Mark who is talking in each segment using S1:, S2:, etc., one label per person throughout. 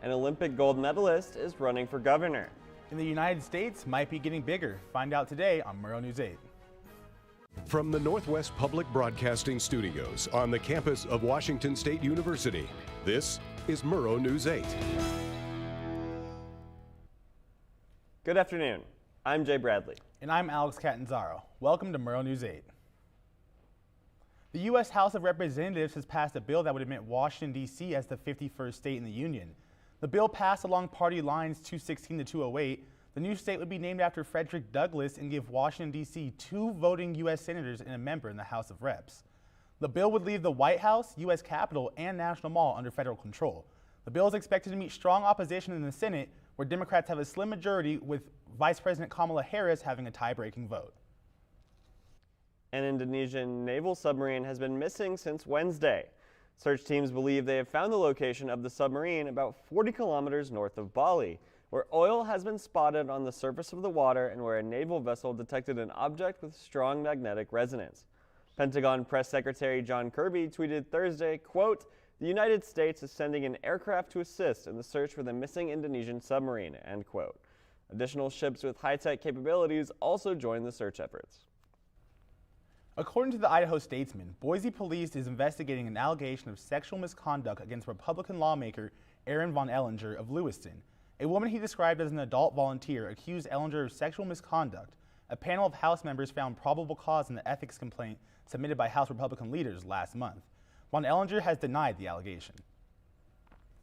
S1: An Olympic gold medalist is running for governor.
S2: And the United States might be getting bigger. Find out today on Murrow News 8.
S3: From the Northwest Public Broadcasting Studios on the campus of Washington State University, this is Murrow News 8.
S1: Good afternoon. I'm Jay Bradley.
S2: And I'm Alex Catanzaro. Welcome to Murrow News 8. The U.S. House of Representatives has passed a bill that would admit Washington, D.C. as the 51st state in the Union. The bill passed along party lines 216 to 208. The new state would be named after Frederick Douglass and give Washington, D.C. 2 voting U.S. senators and a member in the House of Reps. The bill would leave the White House, U.S. Capitol, and National Mall under federal control. The bill is expected to meet strong opposition in the Senate, where Democrats have a slim majority, with Vice President Kamala Harris having a tie-breaking vote.
S1: An Indonesian naval submarine has been missing since Wednesday. Search teams believe they have found the location of the submarine about 40 kilometers north of Bali, where oil has been spotted on the surface of the water and where a naval vessel detected an object with strong magnetic resonance. Pentagon Press Secretary John Kirby tweeted Thursday, quote, "The United States is sending an aircraft to assist in the search for the missing Indonesian submarine," end quote. Additional ships with high-tech capabilities also joined the search efforts.
S2: According to the Idaho Statesman, Boise police is investigating an allegation of sexual misconduct against Republican lawmaker Aaron Von Ellinger of Lewiston. A woman he described as an adult volunteer accused Ellinger of sexual misconduct. A panel of House members found probable cause in the ethics complaint submitted by House Republican leaders last month. Von Ellinger has denied the allegation.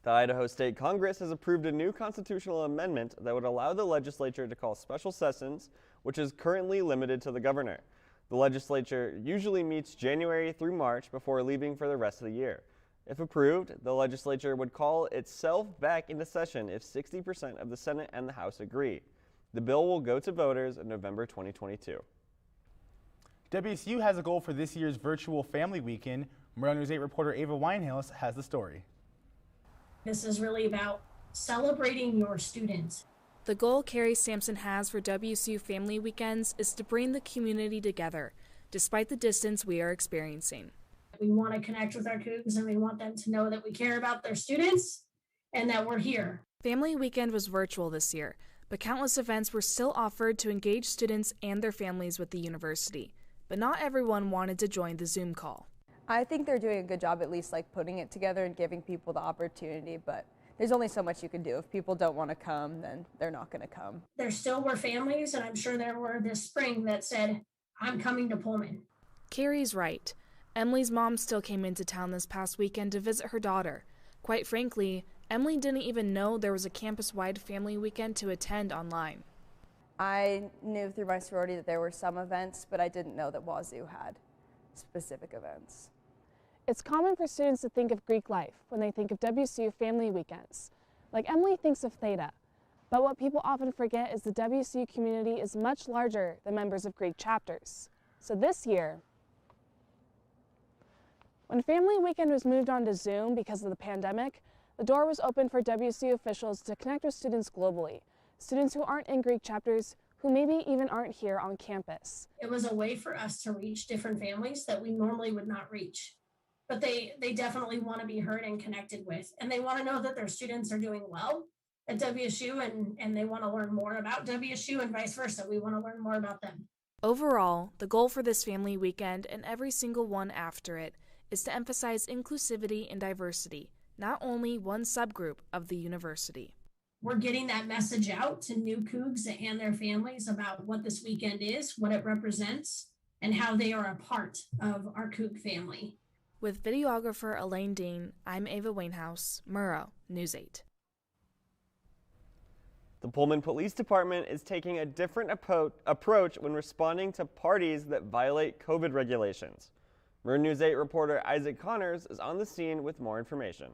S1: The Idaho State Congress has approved a new constitutional amendment that would allow the legislature to call special sessions, which is currently limited to the governor. The legislature usually meets January through March before leaving for the rest of the year. If approved, the legislature would call itself back into session if 60% of the Senate and the House agree. The bill will go to voters in November 2022.
S2: WSU has a goal for this year's virtual family weekend. Murrow News 8 reporter Ava Wainhouse has the story.
S4: This is really about celebrating your students.
S5: The goal Carrie Sampson has for WSU Family Weekends is to bring the community together, despite the distance we are experiencing.
S4: We want to connect with our Cougs and we want them to know that we care about their students and that we're here.
S5: Family Weekend was virtual this year, but countless events were still offered to engage students and their families with the university. But not everyone wanted to join the Zoom call.
S6: I think they're doing a good job, at least putting it together and giving people the opportunity, but there's only so much you can do. If people don't want to come, then they're not going to come.
S4: There still were families, and I'm sure there were this spring, that said, I'm coming to Pullman.
S5: Carrie's right. Emily's mom still came into town this past weekend to visit her daughter. Quite frankly, Emily didn't even know there was a campus-wide family weekend to attend online.
S6: I knew through my sorority that there were some events, but I didn't know that Wazoo had specific events.
S7: It's common for students to think of Greek life when they think of WSU family weekends. Like Emily thinks of Theta. But what people often forget is the WSU community is much larger than members of Greek chapters. So this year, when Family Weekend was moved on to Zoom because of the pandemic, the door was open for WSU officials to connect with students globally, students who aren't in Greek chapters, who maybe even aren't here on campus.
S4: It was a way for us to reach different families that we normally would not reach. But they definitely want to be heard and connected with, and they want to know that their students are doing well at WSU, and they want to learn more about WSU and vice versa. We want to learn more about them.
S5: Overall, the goal for this family weekend and every single one after it is to emphasize inclusivity and diversity, not only one subgroup of the university.
S4: We're getting that message out to new Cougs and their families about what this weekend is, what it represents, and how they are a part of our Coug family.
S5: With videographer Elaine Dean, I'm Ava Wainhouse, Murrow News 8.
S1: The Pullman Police Department is taking a different approach when responding to parties that violate COVID regulations. Murrow News 8 reporter Isaac Connors is on the scene with more information.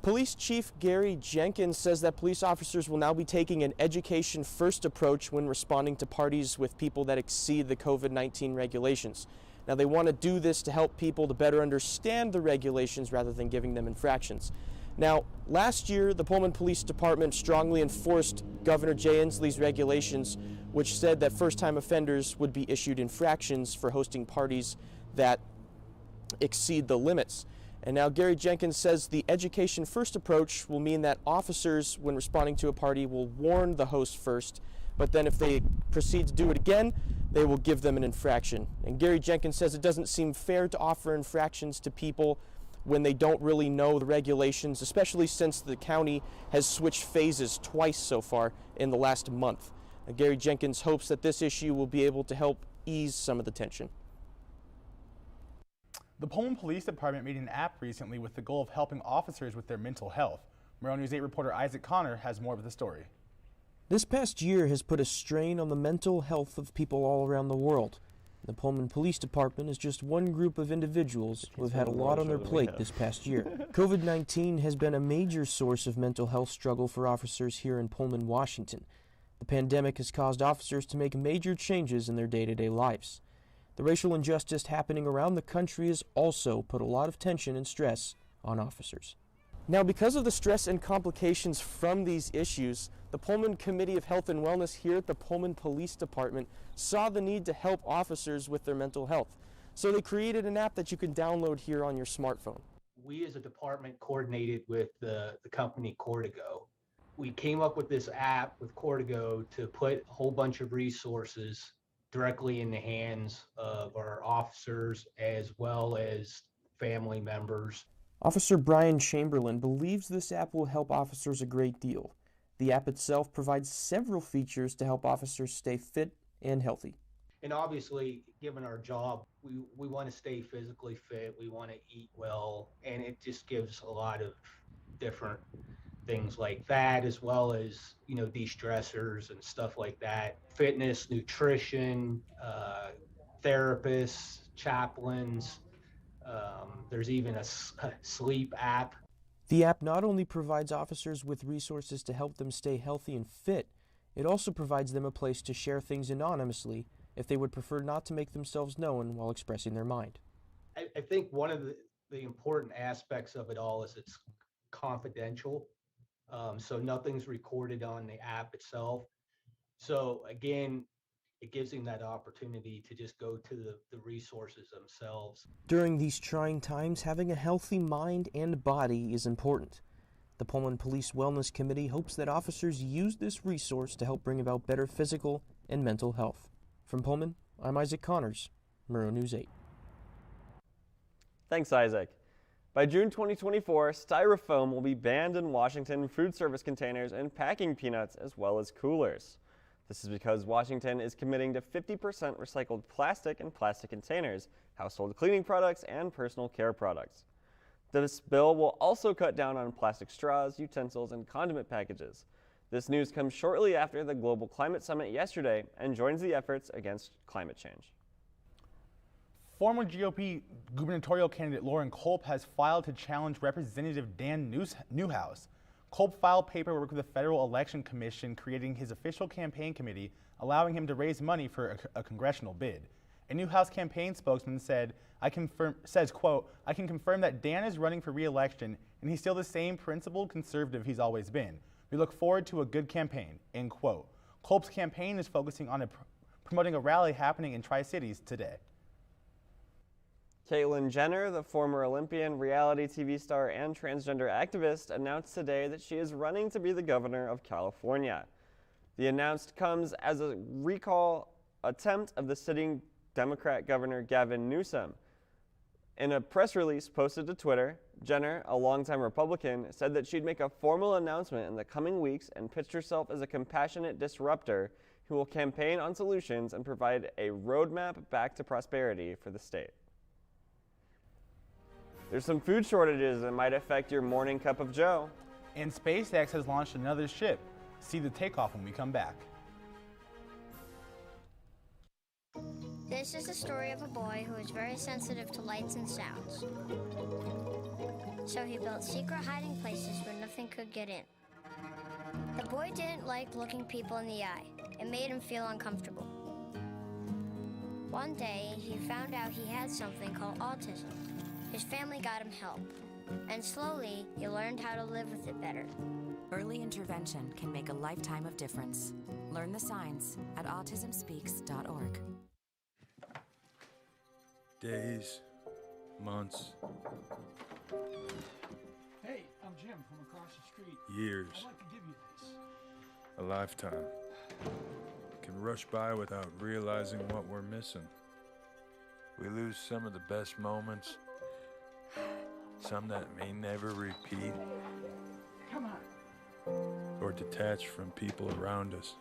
S8: Police Chief Gary Jenkins says that police officers will now be taking an education-first approach when responding to parties with people that exceed the COVID-19 regulations. Now, they want to do this to help people to better understand the regulations rather than giving them infractions. Now, last year, the Pullman Police Department strongly enforced Governor Jay Inslee's regulations, which said that first-time offenders would be issued infractions for hosting parties that exceed the limits. And now Gary Jenkins says the education first approach will mean that officers, when responding to a party, will warn the host first, but then if they proceed to do it again, they will give them an infraction. And Gary Jenkins says it doesn't seem fair to offer infractions to people when they don't really know the regulations, especially since the county has switched phases twice so far in the last month. And Gary Jenkins hopes that this issue will be able to help ease some of the tension.
S2: The Pullman Police Department made an app recently with the goal of helping officers with their mental health. Murrow News 8 reporter Isaac Connor has more of the story.
S8: This past year has put a strain on the mental health of people all around the world. The Pullman Police Department is just one group of individuals who have had a lot on their plate this past year. COVID-19 has been a major source of mental health struggle for officers here in Pullman, Washington. The pandemic has caused officers to make major changes in their day-to-day lives. The racial injustice happening around the country has also put a lot of tension and stress on officers. Now, because of the stress and complications from these issues, the Pullman Committee of Health and Wellness here at the Pullman Police Department saw the need to help officers with their mental health. So they created an app that you can download here on your smartphone.
S9: We as a department coordinated with the company Cortigo. We came up with this app with Cortigo to put a whole bunch of resources directly in the hands of our officers as well as family members.
S8: Officer Brian Chamberlain believes this app will help officers a great deal. The app itself provides several features to help officers stay fit and healthy.
S9: And obviously, given our job, we want to stay physically fit, we want to eat well, and it just gives a lot of different things like that, as well as, de-stressors and stuff like that. Fitness, nutrition, therapists, chaplains. There's even a sleep app.
S8: The app not only provides officers with resources to help them stay healthy and fit, it also provides them a place to share things anonymously if they would prefer not to make themselves known while expressing their mind.
S9: I think one of the important aspects of it all is it's confidential. So nothing's recorded on the app itself. So again, it gives them that opportunity to just go to the resources themselves.
S8: During these trying times, having a healthy mind and body is important. The Pullman Police Wellness Committee hopes that officers use this resource to help bring about better physical and mental health. From Pullman, I'm Isaac Connors, Murrow News 8.
S1: Thanks, Isaac. By June 2024, styrofoam will be banned in Washington food service containers and packing peanuts as well as coolers. This is because Washington is committing to 50% recycled plastic in plastic containers, household cleaning products, and personal care products. This bill will also cut down on plastic straws, utensils, and condiment packages. This news comes shortly after the Global Climate Summit yesterday and joins the efforts against climate change.
S2: Former GOP gubernatorial candidate Lauren Culp has filed to challenge Representative Dan Newhouse. Culp filed paperwork with the Federal Election Commission creating his official campaign committee, allowing him to raise money for a congressional bid. A Newhouse campaign spokesman said, quote, "I can confirm that Dan is running for re-election and he's still the same principled conservative he's always been. We look forward to a good campaign," end quote. Culp's campaign is focusing on promoting a rally happening in Tri-Cities today.
S1: Caitlyn Jenner, the former Olympian, reality TV star, and transgender activist, announced today that she is running to be the governor of California. The announcement comes as a recall attempt of the sitting Democrat Governor Gavin Newsom. In a press release posted to Twitter, Jenner, a longtime Republican, said that she'd make a formal announcement in the coming weeks and pitched herself as a compassionate disruptor who will campaign on solutions and provide a roadmap back to prosperity for the state. There's some food shortages that might affect your morning cup of joe.
S2: And SpaceX has launched another ship. See the takeoff when we come back.
S10: This is the story of a boy who is very sensitive to lights and sounds. So he built secret hiding places where nothing could get in. The boy didn't like looking people in the eye. It made him feel uncomfortable. One day, he found out he had something called autism. His family got him help, and slowly, he learned how to live with it better.
S11: Early intervention can make a lifetime of difference. Learn the signs at autismspeaks.org.
S12: Days, months, Hey, I'm Jim from across the street.
S13: Years.
S12: I'd like to give you this.
S13: A lifetime. Can rush by without realizing what we're missing. We lose some of the best moments, some that may never repeat,
S12: Come on.
S13: or detach from people around us.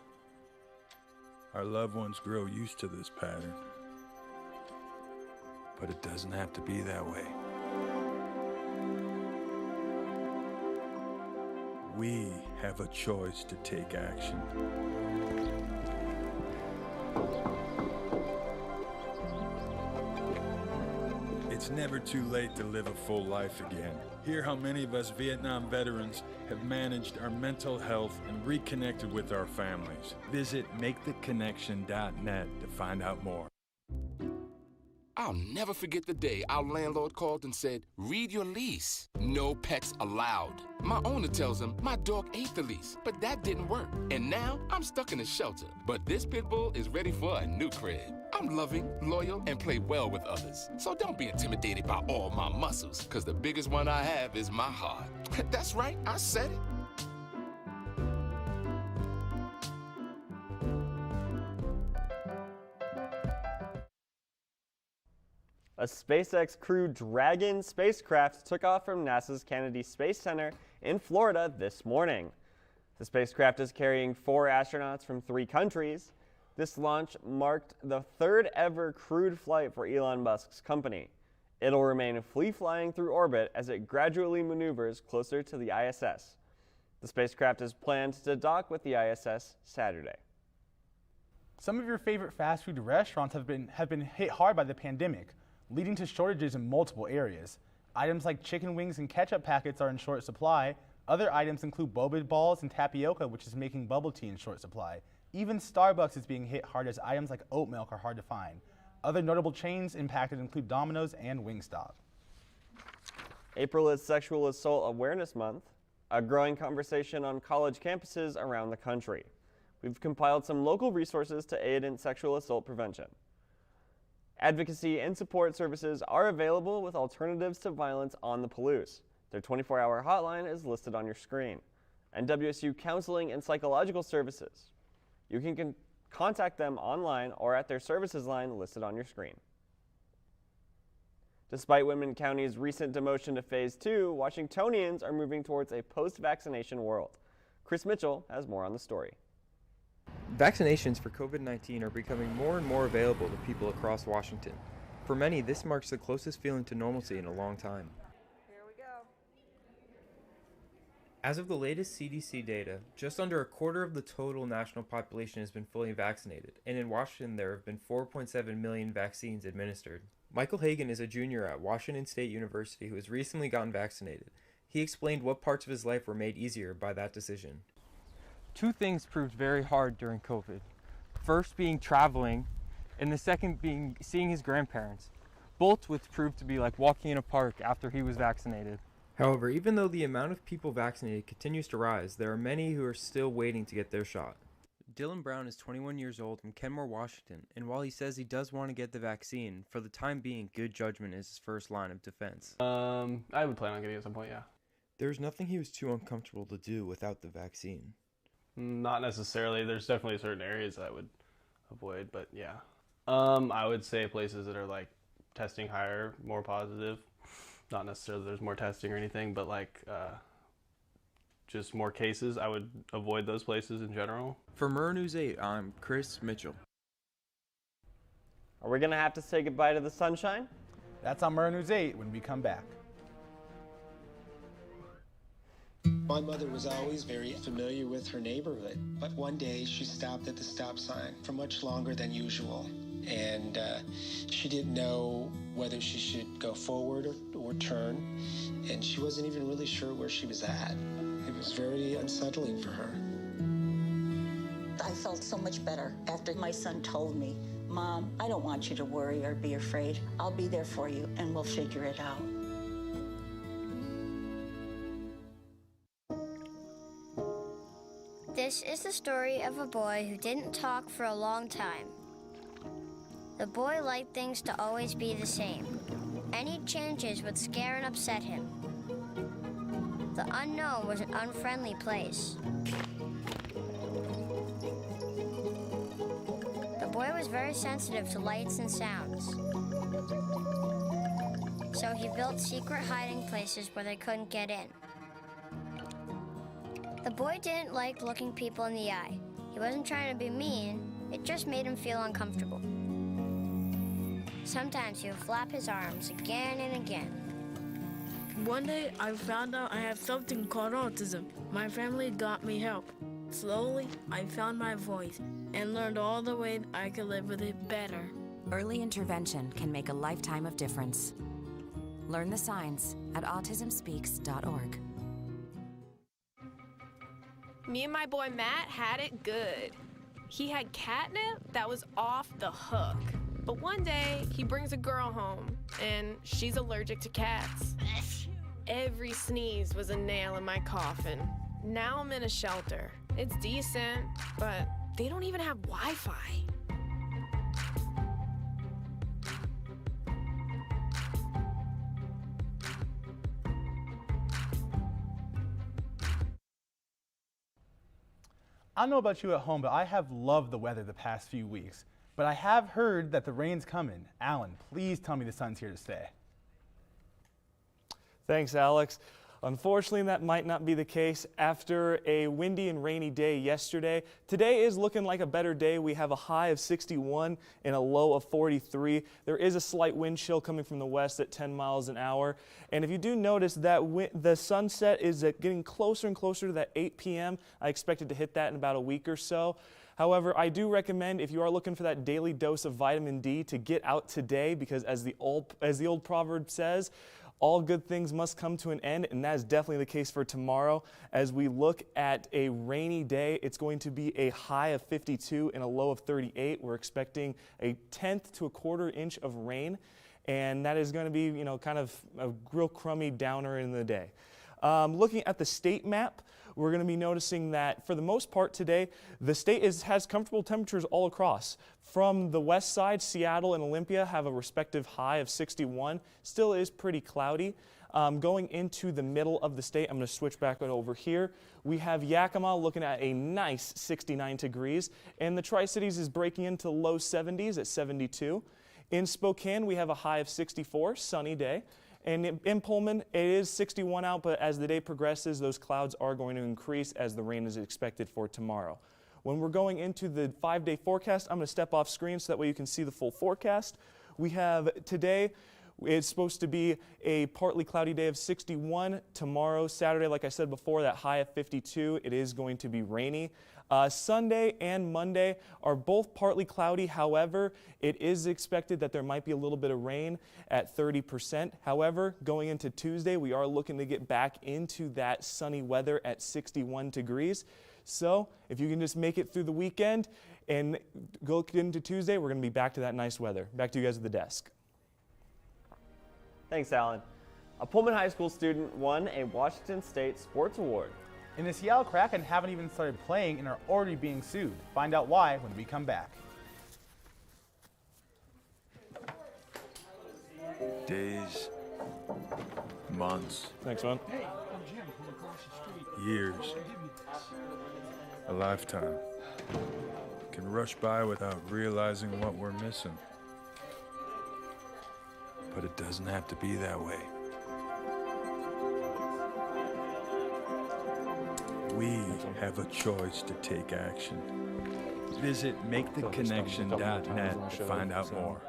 S13: Our loved ones grow used to this pattern, but it doesn't have to be that way. We have a choice to take action. It's never too late to live a full life again. Hear how many of us Vietnam veterans have managed our mental health and reconnected with our families. Visit maketheconnection.net to find out more.
S14: I'll never forget the day our landlord called and said, read your lease. No pets allowed. My owner tells him my dog ate the lease, but that didn't work. And now I'm stuck in a shelter. But this pit bull is ready for a new crib. I'm loving, loyal, and play well with others. So don't be intimidated by all my muscles, because the biggest one I have is my heart. That's right, I said it.
S1: A SpaceX Crew Dragon spacecraft took off from NASA's Kennedy Space Center in Florida this morning. The spacecraft is carrying 4 astronauts from 3 countries. This launch marked the 3rd ever crewed flight for Elon Musk's company. It'll remain free-flying through orbit as it gradually maneuvers closer to the ISS. The spacecraft is planned to dock with the ISS Saturday.
S2: Some of your favorite fast food restaurants have been hit hard by the pandemic, leading to shortages in multiple areas. Items like chicken wings and ketchup packets are in short supply. Other items include boba balls and tapioca, which is making bubble tea in short supply. Even Starbucks is being hit hard as items like oat milk are hard to find. Other notable chains impacted include Domino's and Wingstop.
S1: April is Sexual Assault Awareness Month, a growing conversation on college campuses around the country. We've compiled some local resources to aid in sexual assault prevention. Advocacy and support services are available with alternatives to violence on the Palouse. Their 24-hour hotline is listed on your screen. And WSU Counseling and Psychological Services. You can contact them online or at their services line listed on your screen. Despite Whitman County's recent demotion to Phase 2, Washingtonians are moving towards a post-vaccination world. Chris Mitchell has more on the story.
S15: Vaccinations for COVID-19 are becoming more and more available to people across Washington. For many, this marks the closest feeling to normalcy in a long time.
S6: Here we go.
S15: As of the latest CDC data, just under a quarter of the total national population has been fully vaccinated, and in Washington there have been 4.7 million vaccines administered. Michael Hagan is a junior at Washington State University who has recently gotten vaccinated. He explained what parts of his life were made easier by that decision.
S16: 2 things proved very hard during COVID. First being traveling, and the second being seeing his grandparents, both which proved to be like walking in a park after he was vaccinated.
S15: However, even though the amount of people vaccinated continues to rise, there are many who are still waiting to get their shot. Dylan Brown is 21 years old from Kenmore, Washington, and while he says he does want to get the vaccine, for the time being, good judgment is his first line of defense.
S17: I would plan on getting it at some point, yeah.
S15: There's nothing he was too uncomfortable to do without the vaccine.
S17: Not necessarily. There's definitely certain areas I would avoid, but yeah. I would say places that are like testing higher, more positive. Not necessarily there's more testing or anything, but like just more cases. I would avoid those places in general.
S15: For Murrow News 8, I'm Chris Mitchell.
S1: Are we going to have to say goodbye to the sunshine?
S2: That's on Murrow News 8 when we come back.
S18: My mother was always very familiar with her neighborhood, but one day she stopped at the stop sign for much longer than usual, and she didn't know whether she should go forward or turn, and she wasn't even really sure where she was at. It was very unsettling for her.
S19: I felt so much better after my son told me, "Mom, I don't want you to worry or be afraid. I'll be there for you and we'll figure it out."
S10: This is the story of a boy who didn't talk for a long time. The boy liked things to always be the same. Any changes would scare and upset him. The unknown was an unfriendly place. The boy was very sensitive to lights and sounds. So he built secret hiding places where they couldn't get in. The boy didn't like looking people in the eye. He wasn't trying to be mean, it just made him feel uncomfortable. Sometimes he would flap his arms again and again.
S20: One day, I found out I have something called autism. My family got me help. Slowly, I found my voice and learned all the ways I could live with it better.
S11: Early intervention can make a lifetime of difference. Learn the signs at autismspeaks.org.
S21: Me and my boy Matt had it good. He had catnip that was off the hook. But one day, he brings a girl home, and she's allergic to cats. Every sneeze was a nail in my coffin. Now I'm in a shelter. It's decent, but they don't even have Wi-Fi.
S2: I don't know about you at home, but I have loved the weather the past few weeks. But I have heard that the rain's coming. Alan, please tell me the sun's here to stay.
S22: Thanks, Alex. Unfortunately, that might not be the case after a windy and rainy day yesterday. Today is looking like a better day. We have a high of 61 and a low of 43. There is a slight wind chill coming from the west at 10 miles an hour. And if you do notice that the sunset is getting closer and closer to that 8 p.m., I expect it to hit that in about a week or so. However, I do recommend, if you are looking for that daily dose of vitamin D, to get out today, because as the old proverb says, all good things must come to an end, and that is definitely the case for tomorrow. As we look at a rainy day, it's going to be a high of 52 and a low of 38. We're expecting a 1/10 to a 1/4 inch of rain, and that is going to be, kind of a real crummy downer in the day. Looking at the state map, we're going to be noticing that for the most part today, the state has comfortable temperatures all across. From the west side, Seattle and Olympia have a respective high of 61. Still is pretty cloudy. Going into the middle of the state, I'm going to switch back over here. We have Yakima looking at a nice 69 degrees, and the Tri-Cities is breaking into low 70s at 72. In Spokane, we have a high of 64, sunny day. And in Pullman, it is 61 out, but as the day progresses, those clouds are going to increase as the rain is expected for tomorrow. When we're going into the 5-day forecast, I'm going to step off screen so that way you can see the full forecast. We have today, it's supposed to be a partly cloudy day of 61. Tomorrow, Saturday, like I said before, that high of 52, it is going to be rainy. Sunday and Monday are both partly cloudy. However, it is expected that there might be a little bit of rain at 30%. However, going into Tuesday, we are looking to get back into that sunny weather at 61 degrees. So if you can just make it through the weekend and go into Tuesday, we're going to be back to that nice weather. Back to you guys at the desk.
S1: Thanks, Alan. A Pullman High School student won a Washington State Sports Award.
S2: And the Seattle Kraken haven't even started playing and are already being sued. Find out why when we come back.
S13: Days, months.
S22: Thanks, man.
S12: Hey, I'm Jim from across the street.
S13: Years.
S12: Give me this.
S13: A lifetime can rush by without realizing what we're missing. But it doesn't have to be that way. We have a choice to take action. Visit maketheconnection.net to find out more.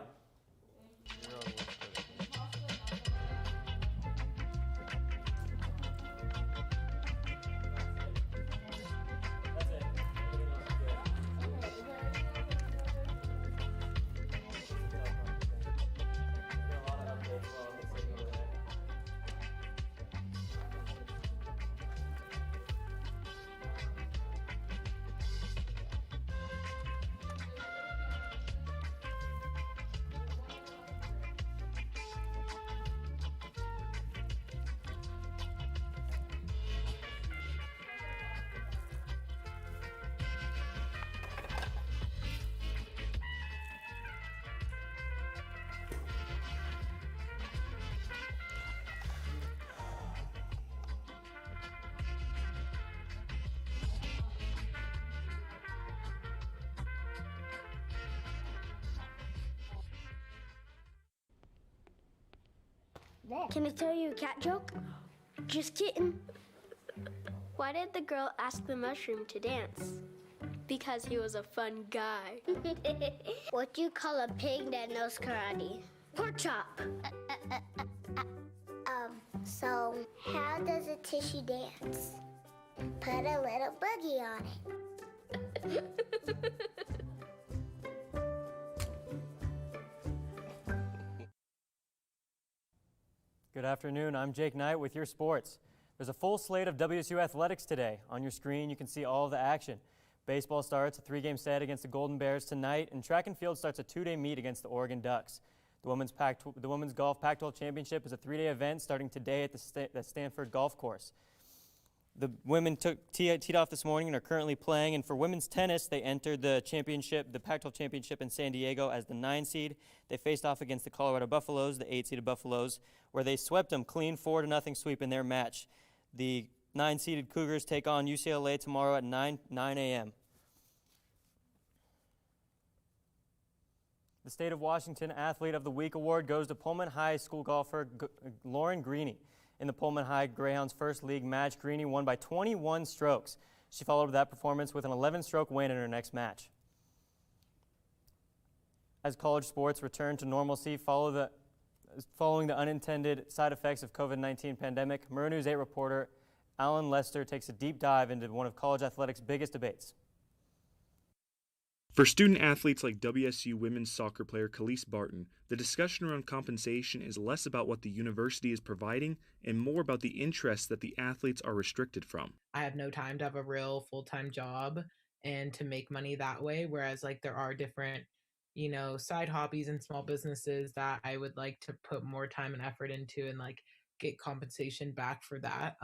S10: Can I tell you a cat joke? Just kidding. Why did the girl ask the mushroom to dance? Because he was a fun guy. What do you call a pig that knows karate? Pork chop. So how does a tissue dance? Put a little boogie on it.
S3: Good afternoon, I'm Jake Knight with your sports. There's a full slate of WSU athletics today. On your screen, you can see all of the action. Baseball starts a 3-game set against the Golden Bears tonight, and track and field starts a 2-day meet against the Oregon Ducks. The Women's Golf Pac-12 Championship is a 3-day event starting today at the Stanford Golf Course. The women teed off this morning and are currently playing, and for women's tennis, they entered the Pac-12 Championship in San Diego as the 9 seed. They faced off against the Colorado Buffaloes, the 8-seeded Buffaloes, where they swept them clean 4-0 sweep in their match. The 9-seeded Cougars take on UCLA tomorrow at 9 a.m. The State of Washington Athlete of the Week award goes to Pullman High School golfer Lauren Greeny. In the Pullman High Greyhounds first league match, Greeny won by 21 strokes. She followed that performance with an 11-stroke win in her next match. As college sports return to normalcy following the unintended side effects of COVID-19 pandemic, Murrow News 8 reporter Alan Lester takes a deep dive into one of college athletics' biggest debates.
S7: For student athletes like WSU women's soccer player Khalees Barton, the discussion around compensation is less about what the university is providing and more about the interests that the athletes are restricted from.
S23: I have no time to have a real full-time job and to make money that way, whereas like there are different, side hobbies and small businesses that I would like to put more time and effort into and like get compensation back for that.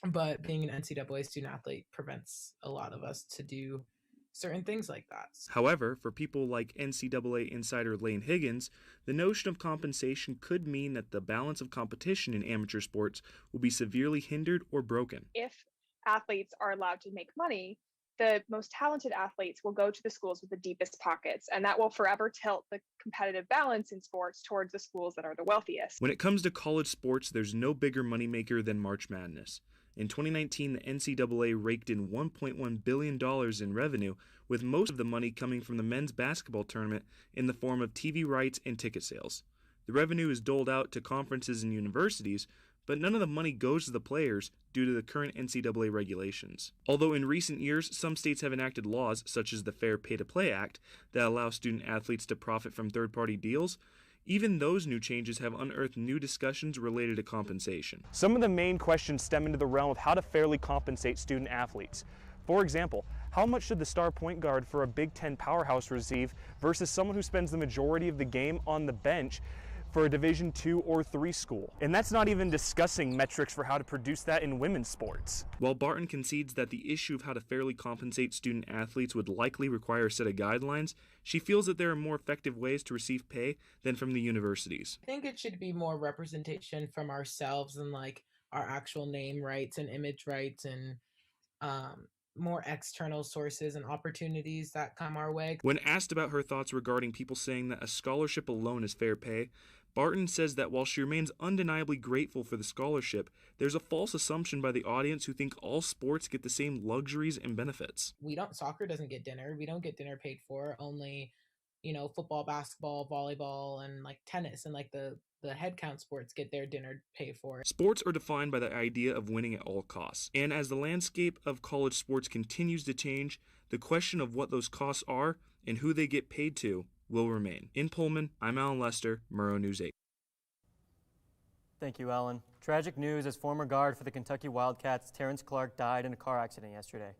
S23: But being an NCAA student athlete prevents a lot of us to do certain things like that.
S7: However, for people like NCAA insider Lane Higgins, the notion of compensation could mean that the balance of competition in amateur sports will be severely hindered or broken.
S24: If athletes are allowed to make money, the most talented athletes will go to the schools with the deepest pockets, and that will forever tilt the competitive balance in sports towards the schools that are the wealthiest.
S7: When it comes to college sports, there's no bigger moneymaker than March Madness. In 2019, the NCAA raked in $1.1 billion in revenue, with most of the money coming from the men's basketball tournament in the form of TV rights and ticket sales. The revenue is doled out to conferences and universities, but none of the money goes to the players due to the current NCAA regulations. Although in recent years, some states have enacted laws, such as the Fair Pay-to-Play Act, that allow student athletes to profit from third-party deals, even those new changes have unearthed new discussions related to compensation.
S22: Some of the main questions stem into the realm of how to fairly compensate student athletes. For example, how much should the star point guard for a Big Ten powerhouse receive versus someone who spends the majority of the game on the bench for a Division II or III school? And that's not even discussing metrics for how to produce that in women's sports.
S7: While Barton concedes that the issue of how to fairly compensate student athletes would likely require a set of guidelines, she feels that there are more effective ways to receive pay than from the universities.
S23: I think it should be more representation from ourselves and like our actual name rights and image rights and more external sources and opportunities that come our way.
S7: When asked about her thoughts regarding people saying that a scholarship alone is fair pay, Barton says that while she remains undeniably grateful for the scholarship, there's a false assumption by the audience who think all sports get the same luxuries and benefits.
S23: Soccer doesn't get dinner. We don't get dinner paid for. Only, football, basketball, volleyball, and like tennis and like the head count sports get their dinner paid for.
S7: Sports are defined by the idea of winning at all costs. And as the landscape of college sports continues to change, the question of what those costs are and who they get paid to will remain. In Pullman, I'm Alan Lester, Murrow News 8.
S3: Thank you, Alan. Tragic news as former guard for the Kentucky Wildcats, Terrence Clark, died in a car accident yesterday.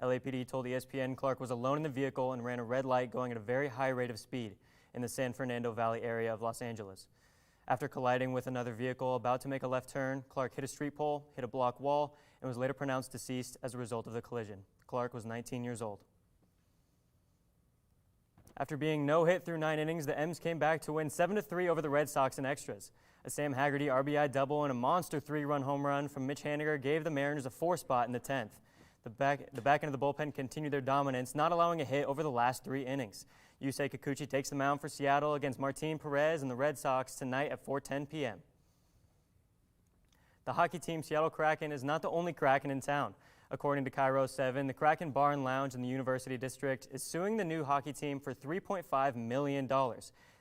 S3: LAPD told ESPN Clark was alone in the vehicle and ran a red light going at a very high rate of speed in the San Fernando Valley area of Los Angeles. After colliding with another vehicle about to make a left turn, Clark hit a street pole, hit a block wall, and was later pronounced deceased as a result of the collision. Clark was 19 years old. After being no-hit through 9 innings, the M's came back to win 7-3 over the Red Sox in extras. A Sam Haggerty RBI double and a monster 3-run home run from Mitch Haniger gave the Mariners a 4 spot in the 10th. The back end of the bullpen continued their dominance, not allowing a hit over the last 3 innings. Yusei Kikuchi takes the mound for Seattle against Martin Perez and the Red Sox tonight at 4:10 p.m. The hockey team Seattle Kraken is not the only Kraken in town. According to Cairo 7, the Kraken Bar and Lounge in the University District is suing the new hockey team for $3.5 million,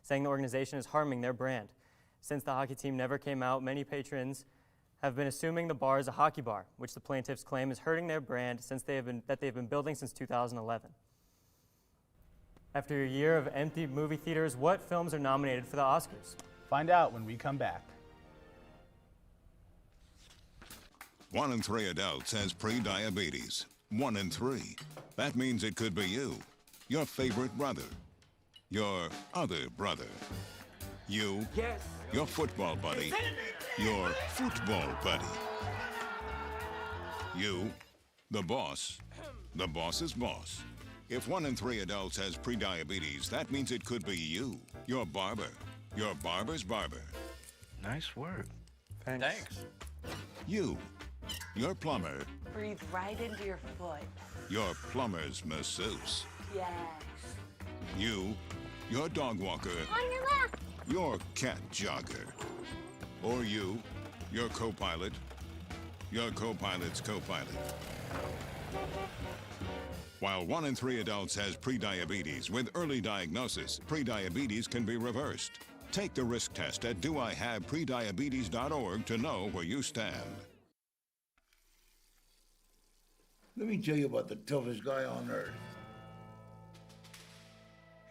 S3: saying the organization is harming their brand. Since the hockey team never came out, many patrons have been assuming the bar is a hockey bar, which the plaintiffs claim is hurting their brand since they've been building since 2011. After a year of empty movie theaters, what films are nominated for the Oscars?
S2: Find out when we come back.
S4: 1 in 3 adults has pre-diabetes. 1 in 3. That means it could be you, your favorite brother, your other brother, you, your football buddy, your football buddy, you, the boss's boss. If 1 in 3 adults has pre-diabetes, that means it could be you, your barber, your barber's barber.
S12: Nice work.
S17: Thanks.
S4: You, your plumber,
S5: Breathe right into your foot.
S4: your plumber's masseuse.
S5: Yes.
S4: You, your dog walker,
S5: On your left.
S4: your cat jogger. Or you, your co-pilot, your co-pilot's co-pilot. While 1 in 3 adults has prediabetes, with early diagnosis, prediabetes can be reversed. Take the risk test at doihaveprediabetes.org to know where you stand.
S8: Let me tell you about the toughest guy on earth.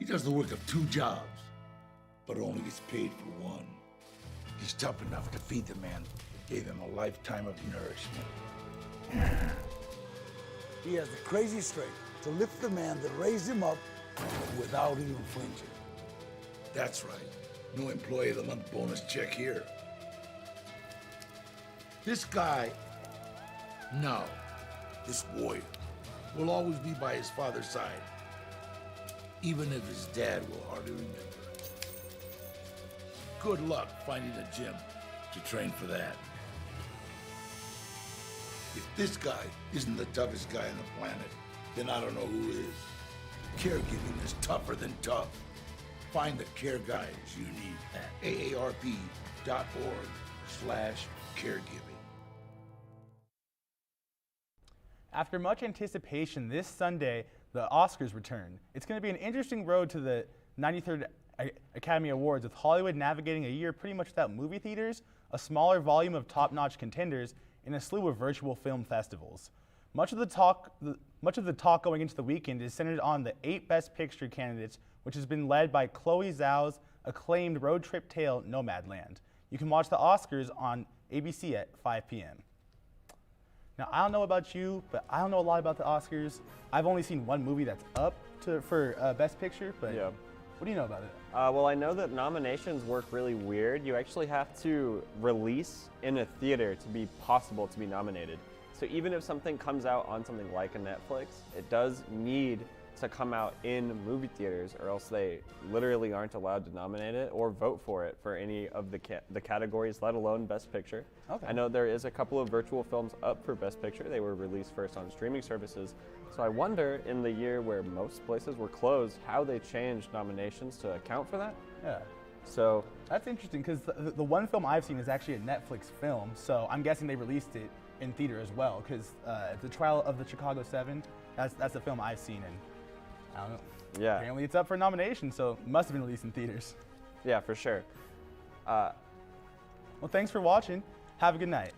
S8: He does the work of 2 jobs, but only gets paid for 1. He's tough enough to feed the man that gave him a lifetime of nourishment. He has the crazy strength to lift the man that raised him up without even flinching. That's right. No employee of the month bonus check here. This guy, no, this warrior, will always be by his father's side, even if his dad will hardly remember. Good luck finding a gym to train for that. If this guy isn't the toughest guy on the planet, then I don't know who is. Caregiving is tougher than tough. Find the care guides you need at aarp.org/caregiving.
S2: After much anticipation, this Sunday, the Oscars return. It's going to be an interesting road to the 93rd Academy Awards, with Hollywood navigating a year pretty much without movie theaters, a smaller volume of top-notch contenders, and a slew of virtual film festivals. Much of the talk going into the weekend is centered on the 8 Best Picture candidates, which has been led by Chloe Zhao's acclaimed road trip tale, Nomadland. You can watch the Oscars on ABC at 5 p.m. Now, I don't know about you, but I don't know a lot about the Oscars. I've only seen one movie that's up for Best Picture, but
S1: Yeah.
S2: What do you know about it?
S1: Well, I know that nominations work really weird. You actually have to release in a theater to be possible to be nominated. So even if something comes out on something like a Netflix, it does need to come out in movie theaters, or else they literally aren't allowed to nominate it or vote for it for any of the categories, let alone Best Picture.
S2: Okay.
S1: I know there is a couple of virtual films up for Best Picture. They were released first on streaming services. So I wonder, in the year where most places were closed, how they changed nominations to account for that.
S2: Yeah.
S1: So
S2: That's interesting, because the one film I've seen is actually a Netflix film, so I'm guessing they released it in theater as well, because The Trial of the Chicago 7, that's the film I've seen, and I don't know.
S1: Yeah.
S2: Apparently it's up for nomination, so it must have been released in theaters.
S1: Yeah, for sure.
S2: Well, thanks for watching. Have a good night.